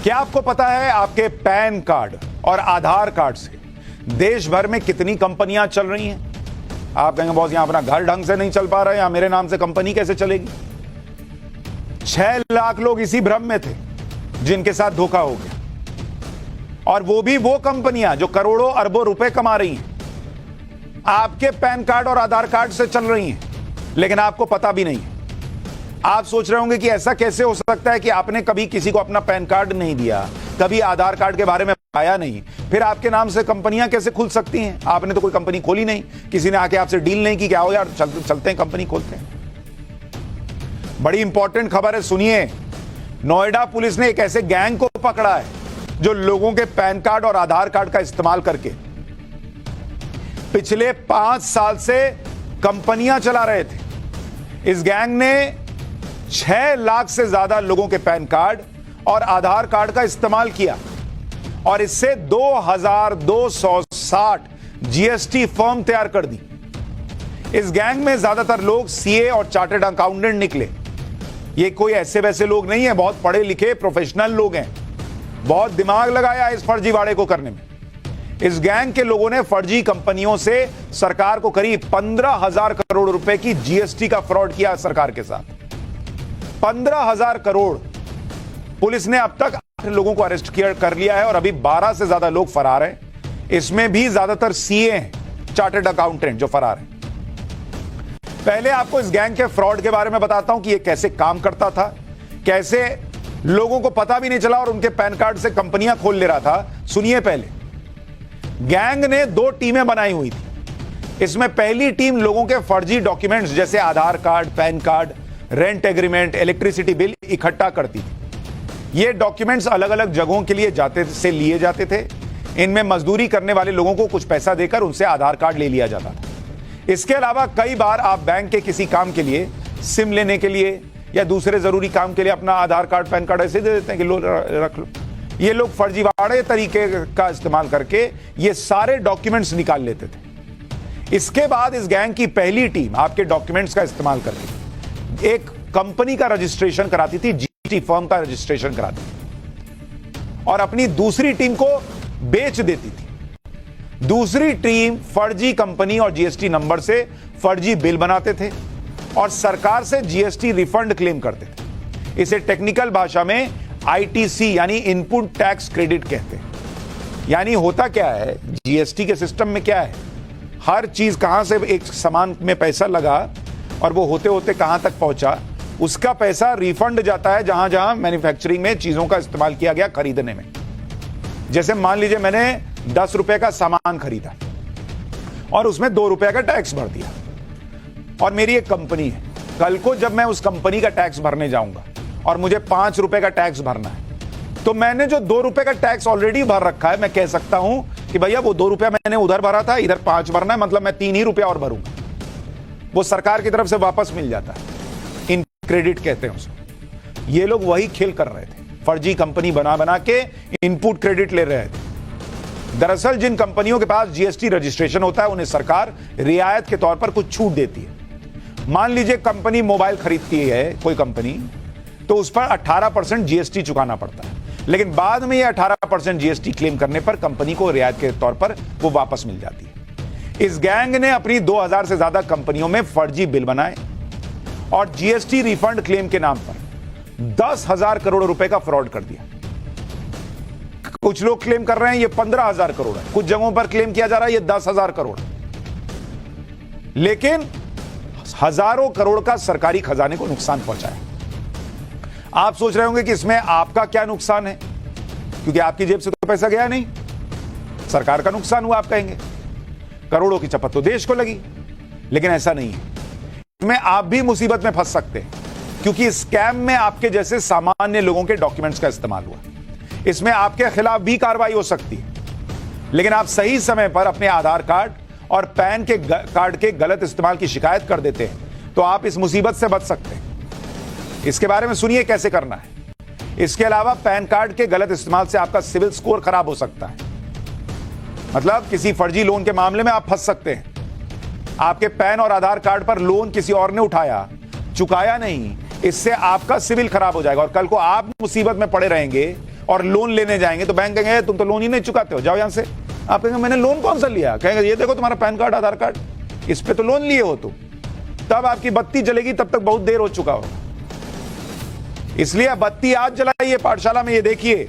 क्या आपको पता है आपके पैन कार्ड और आधार कार्ड से देश भर में कितनी कंपनियां चल रही हैं? आप कहेंगे बॉस यहां अपना घर ढंग से नहीं चल पा रहा है, यहां मेरे नाम से कंपनी कैसे चलेगी? 6 लाख लोग इसी भ्रम में थे जिनके साथ धोखा हो गया, और वो भी वो कंपनियां जो करोड़ों अरबों रुपए कमा रही हैं आपके पैन कार्ड और आधार कार्ड से चल रही हैं, लेकिन आपको पता भी नहीं है। आप सोच रहे होंगे कि ऐसा कैसे हो सकता है कि आपने कभी किसी को अपना पैन कार्ड नहीं दिया, कभी आधार कार्ड के बारे में बताया नहीं, फिर आपके नाम से कंपनियां कैसे खुल सकती हैं? आपने तो कोई कंपनी खोली नहीं, किसी ने आके आपसे डील नहीं की, क्या हो यार चलते हैं कंपनी खोलते हैं। बड़ी इंपॉर्टेंट खबर है, सुनिए। नोएडा पुलिस ने एक ऐसे गैंग को पकड़ा है जो लोगों के पैन कार्ड और आधार कार्ड का इस्तेमाल करके पिछले 5 साल से कंपनियां चला रहे थे। इस गैंग ने 6 लाख से ज्यादा लोगों के पैन कार्ड और आधार कार्ड का इस्तेमाल किया और इससे 2260 जीएसटी फर्म तैयार कर दी। इस गैंग में ज्यादातर लोग सीए और चार्टर्ड अकाउंटेंट निकले। ये कोई ऐसे वैसे लोग नहीं है, बहुत पढ़े लिखे प्रोफेशनल लोग हैं। बहुत दिमाग लगाया इस फर्जीवाड़े को करने में। इस गैंग के लोगों ने फर्जी कंपनियों से सरकार को करीब 15,000 करोड़ रुपए की जीएसटी का फ्रॉड किया सरकार के साथ। 15,000 करोड़। पुलिस ने अब तक 8 लोगों को अरेस्ट कर लिया है और अभी 12 से ज्यादा लोग फरार हैं। इसमें भी ज्यादातर सीए हैं, चार्टर्ड अकाउंटेंट जो फरार हैं। पहले आपको इस गैंग के फ्रॉड के बारे में बताता हूं कि यह कैसे काम करता था, कैसे लोगों को पता भी नहीं चला और उनके पैन कार्ड से कंपनियां खोल ले रहा था। सुनिए, पहले गैंग ने 2 टीमें बनाई हुई थी। इसमें पहली टीम लोगों के फर्जी डॉक्यूमेंट्स जैसे Aadhaar card, PAN card, rent agreement, electricity bill इकट्ठा करती थी। ये डॉक्यूमेंट्स अलग अलग जगहों के लिए लिए जाते थे। इनमें मजदूरी करने वाले लोगों को कुछ पैसा देकर उनसे आधार कार्ड ले लिया जाता था। इसके अलावा कई बार आप बैंक के किसी काम के लिए, सिम लेने के लिए या दूसरे जरूरी काम के लिए अपना आधार कार्ड, पैन कार्ड ऐसे दे देते हैं कि लो रख लो। ये लोग फर्जीवाड़े तरीके का इस्तेमाल करके ये सारे डॉक्यूमेंट्स निकाल लेते थे। इसके बाद इस गैंग की पहली टीम आपके डॉक्यूमेंट्स का इस्तेमाल करके एक कंपनी का रजिस्ट्रेशन कराती थी, जीएसटी फर्म का रजिस्ट्रेशन कराती थी, और अपनी दूसरी टीम को बेच देती थी। दूसरी टीम फर्जी कंपनी और जीएसटी नंबर से फर्जी बिल बनाते थे और सरकार से जीएसटी रिफंड क्लेम करते थे। इसे टेक्निकल भाषा में आईटीसी यानी इनपुट टैक्स क्रेडिट कहते हैं। यानी होता क्या है, जीएसटी के सिस्टम में क्या है, हर चीज कहां से एक सामान में पैसा लगा और वो होते होते कहां तक पहुंचा, उसका पैसा रिफंड जाता है जहां जहां मैन्युफैक्चरिंग में चीजों का इस्तेमाल किया गया खरीदने में। जैसे मान लीजिए मैंने 10 रुपए का सामान खरीदा और उसमें 2 रुपए का टैक्स भर दिया, और मेरी एक कंपनी है। कल को जब मैं उस कंपनी का टैक्स भरने जाऊंगा और मुझे 5 रुपए का टैक्स भरना है, तो मैंने जो 2 रुपए का टैक्स ऑलरेडी भर रखा है, मैं कह सकता हूं कि भैया वो 2 रुपया मैंने उधर भरा था, इधर 5 भरना है, मतलब मैं 3 ही रुपया और भरूंगा। वो सरकार की तरफ से वापस मिल जाता है। इन क्रेडिट कहते हैं उसको। ये लोग वही खेल कर रहे थे, फर्जी कंपनी बना के इनपुट क्रेडिट ले रहे थे। दरअसल जिन कंपनियों के पास जीएसटी रजिस्ट्रेशन होता है उन्हें सरकार रियायत के तौर पर कुछ छूट देती है। मान लीजिए कंपनी मोबाइल खरीदती है कोई कंपनी, तो उस पर 18% जीएसटी चुकाना पड़ता है, लेकिन बाद में ये 18% जीएसटी क्लेम करने पर कंपनी को रियायत के तौर पर वो वापस मिल जाती है। इस गैंग ने अपनी 2000 से ज्यादा कंपनियों में फर्जी बिल बनाए और जीएसटी रिफंड क्लेम के नाम पर 10,000 करोड़ रुपए का फ्रॉड कर दिया। कुछ लोग क्लेम कर रहे हैं ये 15,000 करोड़ है, कुछ जगहों पर क्लेम किया जा रहा है ये 10,000 करोड़, लेकिन हजारों करोड़ का सरकारी खजाने को नुकसान पहुंचा है। आप सोच रहे होंगे कि इसमें आपका क्या नुकसान है, क्योंकि आपकी जेब से तो पैसा गया नहीं, सरकार का नुकसान हुआ। आप कहेंगे करोड़ों की चपत तो देश को लगी, लेकिन ऐसा नहीं है। इसमें आप भी मुसीबत में फंस सकते हैं, क्योंकि स्कैम में आपके जैसे सामान्य लोगों के डॉक्यूमेंट्स का इस्तेमाल हुआ। इसमें आपके खिलाफ भी कार्रवाई हो सकती है, लेकिन आप सही समय पर अपने आधार कार्ड और पैन के कार्ड के गलत इस्तेमाल की शिकायत कर देते हैं तो आप इस मुसीबत से बच सकते हैं। इसके बारे में सुनिए कैसे करना है। इसके अलावा पैन कार्ड के गलत इस्तेमाल से आपका सिविल स्कोर खराब हो सकता है, मतलब किसी फर्जी लोन के मामले में आप फंस सकते हैं। आपके पैन और आधार कार्ड पर लोन किसी और ने उठाया, चुकाया नहीं, इससे आपका सिविल खराब हो जाएगा और कल को आप मुसीबत में पड़े रहेंगे और लोन लेने जाएंगे तो बैंक कहेंगे तुम तो लोन ही नहीं चुकाते हो, जाओ यहां से। आप कहेंगे मैंने लोन कौन सा लिया? कहेंगे ये देखो तुम्हारा पैन कार्ड, आधार कार्ड, इस पे तो लोन लिए हो तुम। तब आपकी बत्ती जलेगी, तब तक बहुत देर हो चुका होगा। इसलिए बत्ती आज जलाइए पाठशाला में। ये देखिए,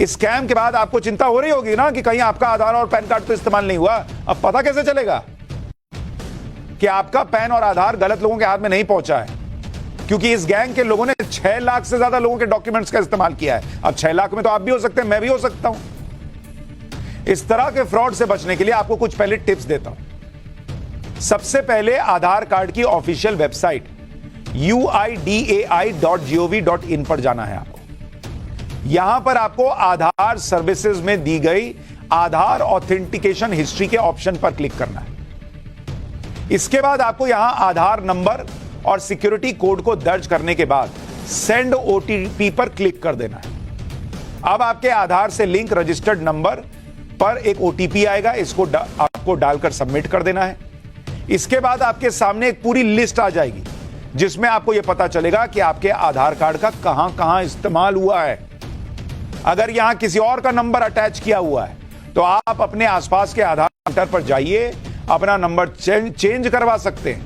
इस स्कैम के बाद आपको चिंता हो रही होगी ना कि कहीं आपका आधार और पैन कार्ड तो इस्तेमाल नहीं हुआ। अब पता कैसे चलेगा कि आपका पैन और आधार गलत लोगों के हाथ में नहीं पहुंचा है? क्योंकि इस गैंग के लोगों ने 6 लाख से ज्यादा लोगों के डॉक्यूमेंट्स का इस्तेमाल किया है। अब 6 लाख में तो आप भी हो सकते हैं, मैं भी हो सकता हूं। इस तरह के फ्रॉड से बचने के लिए आपको कुछ पहले टिप्स देता हूं। सबसे पहले आधार कार्ड की ऑफिशियल वेबसाइट uidai.gov.in पर जाना है आपको। यहां पर आपको आधार सर्विसेज में दी गई आधार ऑथेंटिकेशन हिस्ट्री के ऑप्शन पर क्लिक करना है। इसके बाद आपको यहां आधार नंबर और सिक्योरिटी कोड को दर्ज करने के बाद सेंड ओटीपी पर क्लिक कर देना है। अब आपके आधार से लिंक रजिस्टर्ड नंबर पर एक ओटीपी आएगा, इसको आपको डालकर सबमिट कर देना है। इसके बाद आपके सामने एक पूरी लिस्ट आ जाएगी जिसमें आपको यह पता चलेगा कि आपके आधार कार्ड का कहां कहां इस्तेमाल हुआ है। अगर यहां किसी और का नंबर अटैच किया हुआ है तो आप अपने आसपास के आधार सेंटर पर जाइए, अपना नंबर चेंज करवा सकते हैं।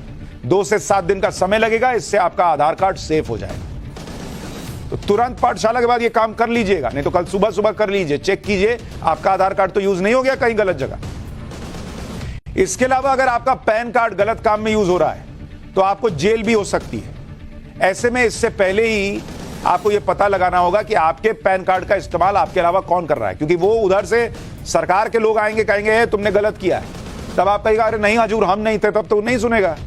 2 से 7 दिन का समय लगेगा, इससे आपका आधार कार्ड सेफ हो जाएगा। तो तुरंत पाठशाला के बाद ये काम कर लीजिएगा, नहीं तो कल सुबह सुबह कर लीजिए, चेक कीजिए आपका आधार कार्ड तो यूज नहीं हो गया कहीं गलत जगह। इसके अलावा अगर आपका पैन कार्ड गलत काम में यूज हो रहा है तो आपको जेल भी हो सकती है। ऐसे में इससे पहले ही आपको यह पता लगाना होगा कि आपके पैन कार्ड का इस्तेमाल आपके अलावा कौन कर रहा है, क्योंकि वो उधर से सरकार के लोग आएंगे, कहेंगे तुमने गलत किया है। तब आप कहेगा अरे नहीं हजूर हम नहीं थे, तब तो नहीं सुनेगा।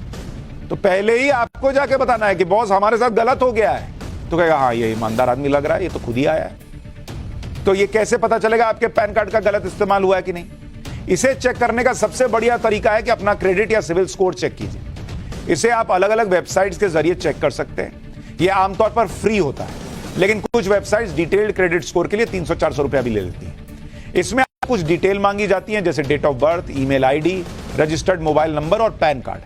तो पहले ही आपको जाके बताना है कि बॉस हमारे साथ गलत हो गया है, तो कहेगा हाँ ये ईमानदार आदमी लग रहा है, ये तो खुद ही आया है। तो ये कैसे पता चलेगा आपके पैन कार्ड का गलत इस्तेमाल हुआ है कि नहीं? इसे चेक करने का सबसे बढ़िया तरीका है कि अपना क्रेडिट या सिविल स्कोर चेक कीजिए। इसे आप अलग अलग वेबसाइट्स के जरिए चेक कर सकते हैं। यह आमतौर पर फ्री होता है, लेकिन कुछ वेबसाइट्स डिटेल्ड क्रेडिट स्कोर के लिए 300-400 रुपया भी ले लेती हैं। इसमें कुछ डिटेल मांगी जाती हैं, जैसे date of birth, email ID, registered mobile number और पैन कार्ड।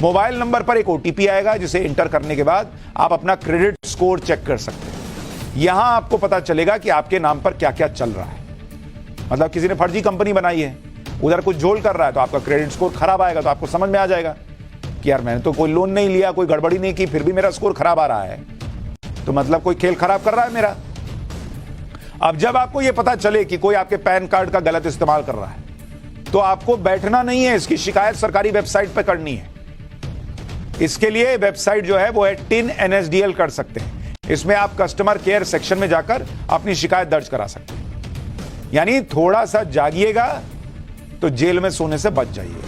मोबाइल नंबर पर एक ओटीपी आएगा जिसे इंटर करने के बाद आप अपना क्रेडिट स्कोर चेक कर सकते हैं। यहां आपको पता चलेगा कि आपके नाम पर क्या क्या चल रहा है। मतलब किसी ने फर्जी कंपनी बनाई है, उधर कुछ झोल कर रहा है, तो आपका क्रेडिट स्कोर खराब आएगा। तो आपको समझ में आ जाएगा कि यार मैंने तो कोई लोन नहीं लिया, कोई गड़बड़ी नहीं की, फिर भी मेरा स्कोर खराब आ रहा है, तो मतलब कोई खेल खराब कर रहा है मेरा। अब जब आपको यह पता चले कि कोई आपके पैन कार्ड का गलत इस्तेमाल कर रहा है तो आपको बैठना नहीं है, इसकी शिकायत सरकारी वेबसाइट पर करनी है। इसके लिए वेबसाइट जो है वो है TIN-NSDL कर सकते हैं। इसमें आप कस्टमर केयर सेक्शन में जाकर अपनी शिकायत दर्ज करा सकते हैं। यानी थोड़ा सा जागिएगा तो जेल में सोने से बच जाइएगा।